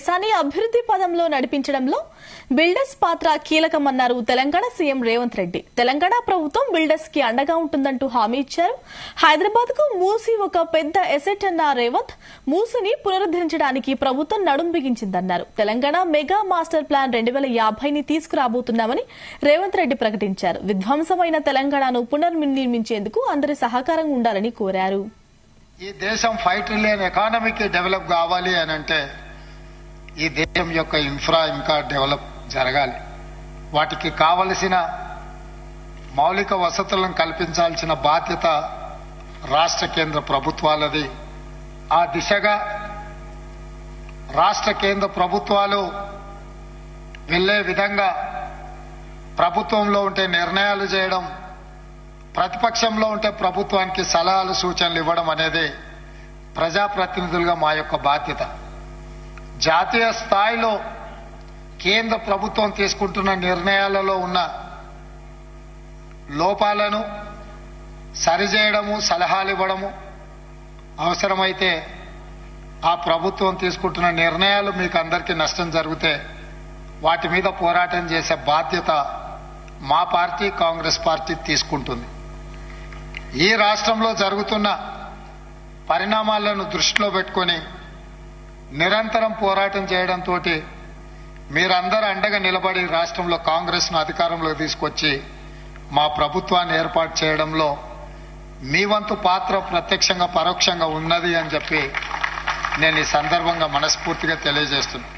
దేశాన్ని అభివృద్ధి పదంలో నడిపించడంలో బిల్డర్స్ పాత్ర కీలకమన్నారు తెలంగాణ సీఎం రేవంత్ రెడ్డి. తెలంగాణ ప్రభుత్వం బిల్డర్స్ కి అండగా ఉంటుందంటూ హామీ ఇచ్చారు. హైదరాబాద్ కు మూసీ ఒక పెద్ద ఎసెట్ అన్న రేవంత్ మూసీని పునరుద్ధరించడానికి ప్రభుత్వం నడుం బిగించిందన్నారు. తెలంగాణ మెగా మాస్టర్ ప్లాన్ 2050ని తీసుకురాబోతున్నామని రేవంత్ రెడ్డి ప్రకటించారు. విధ్వంసమైన తెలంగాణను పునర్నిర్మించేందుకు అందరి సహకారం ఉండాలని కోరారు. ఈ దేశం 5 ట్రిలియన్ ఎకానమీకి డెవలప్ కావాలి అని అంటే ఈ దేశం యొక్క ఇన్ఫ్రా ఇంకా డెవలప్ జరగాలి. వాటికి కావలసిన మౌలిక వసతులను కల్పించాల్సిన బాధ్యత రాష్ట్ర కేంద్ర ప్రభుత్వాలది. ఆ దిశగా రాష్ట్ర కేంద్ర ప్రభుత్వాలు వెళ్లే విధంగా ప్రభుత్వంలో ఉంటే నిర్ణయాలు చేయడం, ప్రతిపక్షంలో ఉంటే ప్రభుత్వానికి సలహాలు సూచనలు ఇవ్వడం అనేది ప్రజాప్రతినిధులుగా మా యొక్క బాధ్యత. జాతీయ స్థాయిలో కేంద్ర ప్రభుత్వం తీసుకుంటున్న నిర్ణయాలలో ఉన్న లోపాలను సరిచేయడము, సలహాలు ఇవ్వడము, అవసరమైతే ఆ ప్రభుత్వం తీసుకుంటున్న నిర్ణయాలు మీకు అందరికీ నష్టం జరిగితే వాటి మీద పోరాటం చేసే బాధ్యత మా పార్టీ కాంగ్రెస్ పార్టీ తీసుకుంటుంది. ఈ రాష్ట్రంలో జరుగుతున్న పరిణామాలను దృష్టిలో పెట్టుకొని నిరంతరం పోరాటం చేయడంతో మీరందరూ అండగా నిలబడి రాష్ట్రంలో కాంగ్రెస్ను అధికారంలోకి తీసుకొచ్చి మా ప్రభుత్వాన్ని ఏర్పాటు చేయడంలో మీ వంతు పాత్ర ప్రత్యక్షంగా పరోక్షంగా ఉన్నది అని చెప్పి నేను ఈ సందర్భంగా మనస్ఫూర్తిగా తెలియజేస్తున్నాను.